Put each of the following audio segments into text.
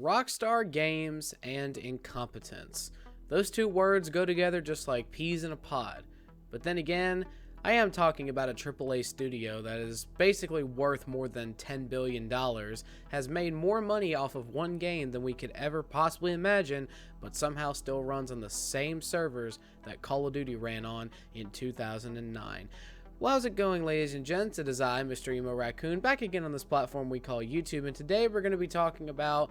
Rockstar Games and incompetence. Those two words go together just like peas in a pod. But then again, I am talking about a AAA studio that is basically worth more than $10 billion, has made more money off of one game than we could ever possibly imagine, but somehow still runs on the same servers that Call of Duty ran on in 2009. Well, how's it going, ladies and gents? It is I, Mr. Emo Raccoon, back again on this platform we call YouTube, and today we're going to be talking about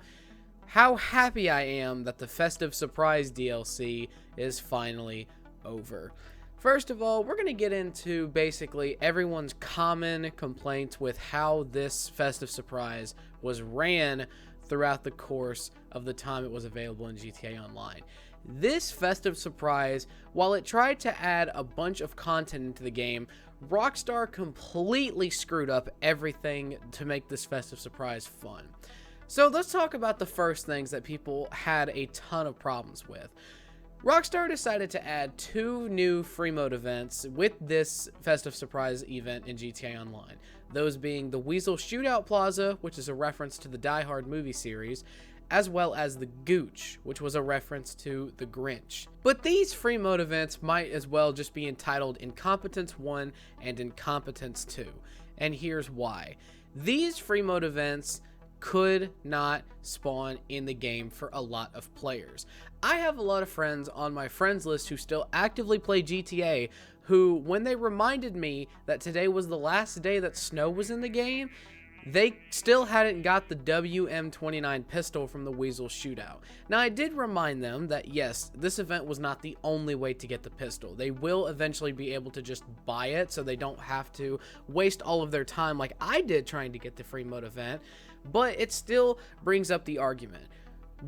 how happy I am that the Festive Surprise DLC is finally over. First of all, we're going to get into basically everyone's common complaints with how this Festive Surprise was ran throughout the course of the time it was available in GTA Online. This Festive Surprise, while it tried to add a bunch of content into the game, Rockstar completely screwed up everything to make this Festive Surprise fun. So let's talk about the first things that people had a ton of problems with. Rockstar decided to add two new free mode events with this Festive Surprise event in GTA Online. Those being the Weasel Shootout Plaza, which is a reference to the Die Hard movie series, as well as the Gooch, which was a reference to the Grinch. But these free mode events might as well just be entitled Incompetence 1 and Incompetence 2. And here's why. These free mode events could not spawn in the game for a lot of players. I have a lot of friends on my friends list who still actively play GTA who, when they reminded me that today was the last day that snow was in the game, they still hadn't got the WM-29 pistol from the Weasel Shootout. Now, I did remind them that yes, this event was not the only way to get the pistol. They will eventually be able to just buy it so they don't have to waste all of their time like I did trying to get the free mode event. But it still brings up the argument.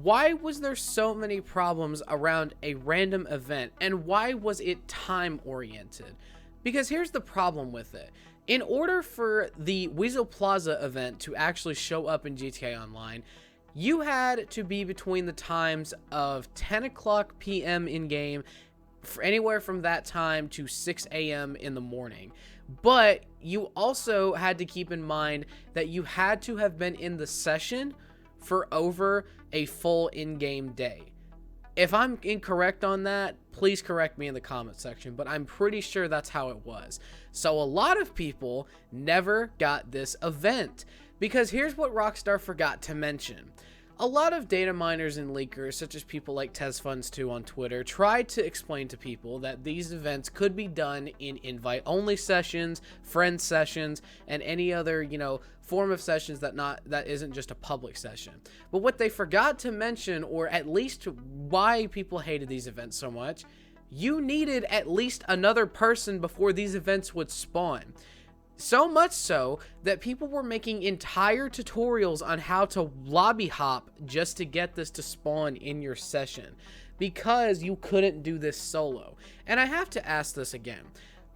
Why was there so many problems around a random event, and why was it time oriented? Because here's the problem with it. In order for the Weasel Plaza event to actually show up in GTA Online, you had to be between the times of 10 o'clock p.m. in-game, anywhere from that time to 6 a.m. in the morning. But you also had to keep in mind that you had to have been in the session for over a full in-game day. If I'm incorrect on that, please correct me in the comment section, but I'm pretty sure that's how it was. So a lot of people never got this event, because here's what Rockstar forgot to mention. A lot of data miners and leakers, such as people like TezFunds2 on Twitter, tried to explain to people that these events could be done in invite-only sessions, friend sessions, and any other, form of sessions that isn't just a public session. But what they forgot to mention, or at least why people hated these events so much, you needed at least another person before these events would spawn. So much so that people were making entire tutorials on how to lobby hop just to get this to spawn in your session, because you couldn't do this solo. And I have to ask this again.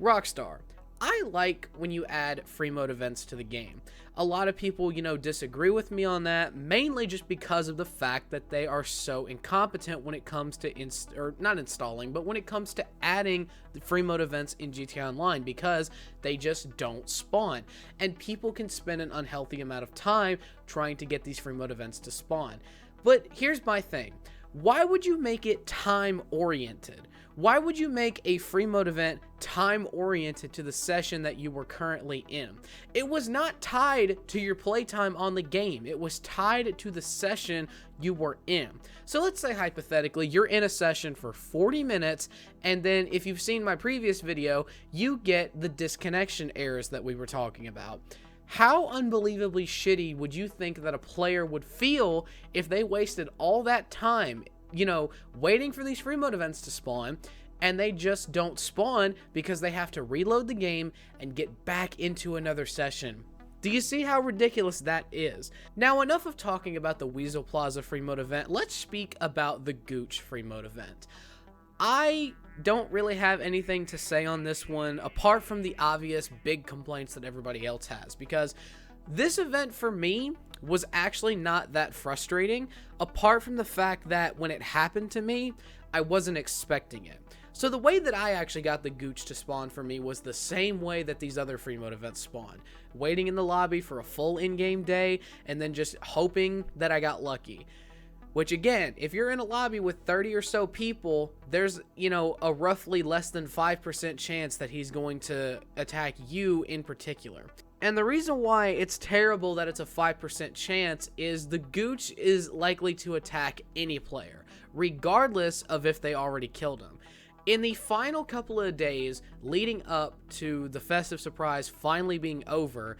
Rockstar, I like when you add free mode events to the game. A lot of people, disagree with me on that, mainly just because of the fact that they are so incompetent when it comes to, not installing, but when it comes to adding the free mode events in GTA Online, because they just don't spawn. And people can spend an unhealthy amount of time trying to get these free mode events to spawn. But here's my thing. Why would you make it time-oriented? Why would you make a free mode event time-oriented to the session that you were currently in? It was not tied to your playtime on the game. It was tied to the session you were in. So let's say hypothetically you're in a session for 40 minutes, and then if you've seen my previous video, you get the disconnection errors that we were talking about. How unbelievably shitty would you think that a player would feel if they wasted all that time, waiting for these free mode events to spawn, and they just don't spawn because they have to reload the game and get back into another session? Do you see how ridiculous that is? Now, enough of talking about the Weasel Plaza free mode event. Let's speak about the Gooch free mode event. I don't really have anything to say on this one, apart from the obvious big complaints that everybody else has, because this event for me was actually not that frustrating, apart from the fact that when it happened to me, I wasn't expecting it. So the way that I actually got the Gooch to spawn for me was the same way that these other free mode events spawned. Waiting in the lobby for a full in-game day, and then just hoping that I got lucky. Which again, if you're in a lobby with 30 or so people, there's, a roughly less than 5% chance that he's going to attack you in particular. And the reason why it's terrible that it's a 5% chance is the Gooch is likely to attack any player, regardless of if they already killed him. In the final couple of days leading up to the Festive Surprise finally being over,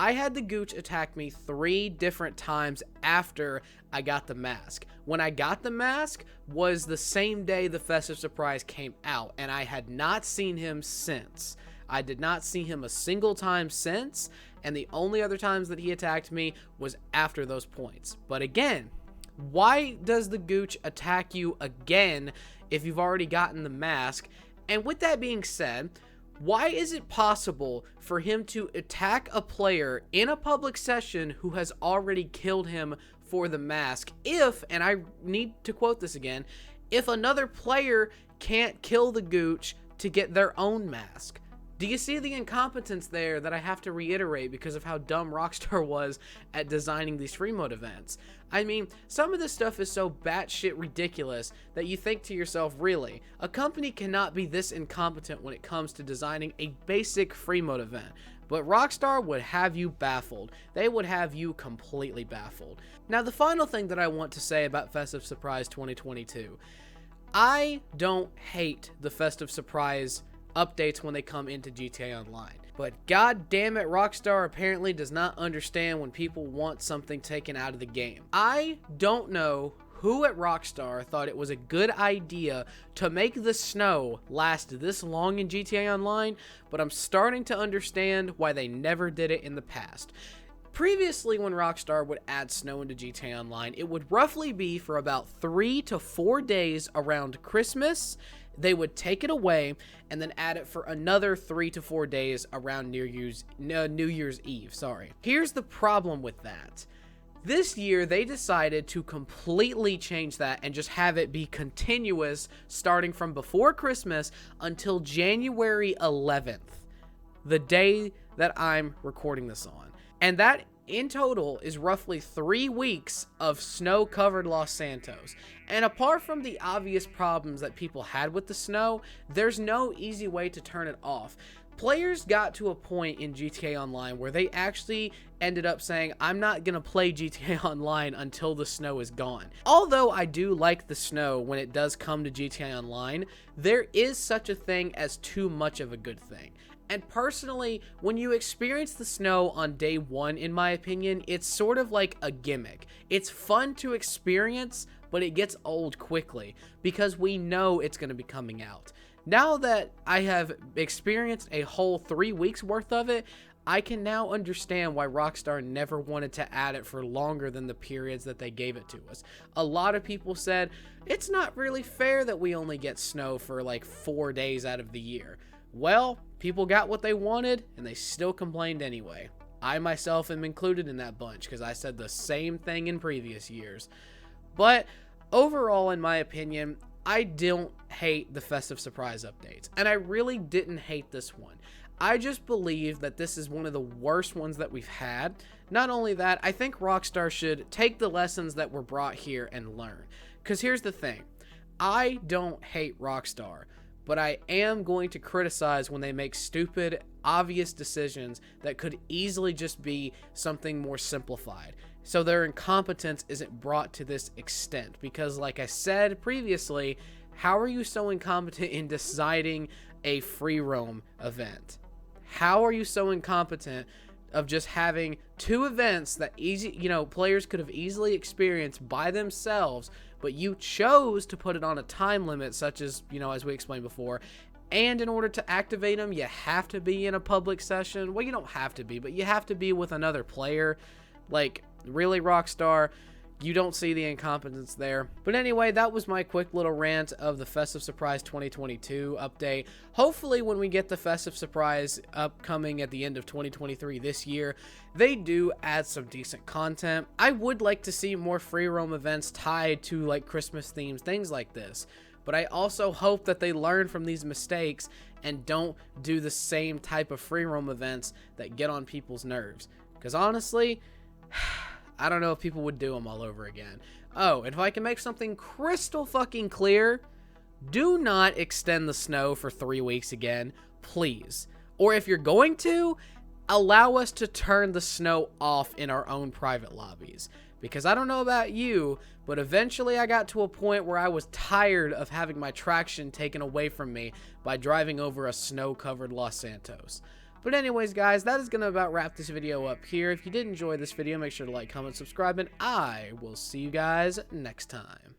I had the Gooch attack me 3 different times after I got the mask. When I got the mask was the same day the Festive Surprise came out, and I had not seen him since. I did not see him a single time since, and the only other times that he attacked me was after those points. But again, why does the Gooch attack you again if you've already gotten the mask? And with that being said, why is it possible for him to attack a player in a public session who has already killed him for the mask if, and I need to quote this again, if another player can't kill the Gooch to get their own mask? Do you see the incompetence there that I have to reiterate because of how dumb Rockstar was at designing these free mode events? I mean, some of this stuff is so batshit ridiculous that you think to yourself, really, a company cannot be this incompetent when it comes to designing a basic free mode event. But Rockstar would have you baffled. They would have you completely baffled. Now, the final thing that I want to say about Festive Surprise 2022, I don't hate the Festive Surprise updates when they come into GTA Online. But god damn it, Rockstar apparently does not understand when people want something taken out of the game. I don't know who at Rockstar thought it was a good idea to make the snow last this long in GTA Online, but I'm starting to understand why they never did it in the past. Previously, when Rockstar would add snow into GTA Online, it would roughly be for about 3 to 4 days around Christmas. They would take it away and then add it for another 3 to 4 days around New Year's Eve. Here's the problem with that. This year, they decided to completely change that and just have it be continuous starting from before Christmas until January 11th, the day that I'm recording this on. And that in total is roughly 3 weeks of snow-covered Los Santos. And apart from the obvious problems that people had with the snow, there's no easy way to turn it off. Players got to a point in GTA Online where they actually ended up saying, I'm not going to play GTA Online until the snow is gone. Although I do like the snow when it does come to GTA Online, there is such a thing as too much of a good thing. And personally, when you experience the snow on day 1, in my opinion, it's sort of like a gimmick. It's fun to experience, but it gets old quickly because we know it's going to be coming out. Now that I have experienced a whole 3 weeks worth of it, I can now understand why Rockstar never wanted to add it for longer than the periods that they gave it to us. A lot of people said, it's not really fair that we only get snow for like 4 days out of the year. Well, people got what they wanted, and they still complained anyway. I myself am included in that bunch, because I said the same thing in previous years. But overall, in my opinion, I don't hate the Festive Surprise updates, and I really didn't hate this one. I just believe that this is one of the worst ones that we've had. Not only that, I think Rockstar should take the lessons that were brought here and learn. Because here's the thing, I don't hate Rockstar, but I am going to criticize when they make stupid, obvious decisions that could easily just be something more simplified. So their incompetence isn't brought to this extent. Because like I said previously, how are you so incompetent in deciding a free roam event? How are you so incompetent of just having 2 events that players could have easily experienced by themselves, but you chose to put it on a time limit, such as, as we explained before, and in order to activate them, you have to be in a public session. Well, you don't have to be, but you have to be with another player. Like, really, Rockstar? You don't see the incompetence there. But anyway, that was my quick little rant of the Festive Surprise 2022 update. Hopefully, when we get the Festive Surprise upcoming at the end of 2023 this year, they do add some decent content. I would like to see more free roam events tied to like Christmas themes, things like this. But I also hope that they learn from these mistakes and don't do the same type of free roam events that get on people's nerves. Because honestly, I don't know if people would do them all over again. Oh, and if I can make something crystal fucking clear, do not extend the snow for 3 weeks again, please. Or if you're going to, allow us to turn the snow off in our own private lobbies. Because I don't know about you, but eventually I got to a point where I was tired of having my traction taken away from me by driving over a snow-covered Los Santos. But anyways, guys, that is going to about wrap this video up here. If you did enjoy this video, make sure to like, comment, subscribe, and I will see you guys next time.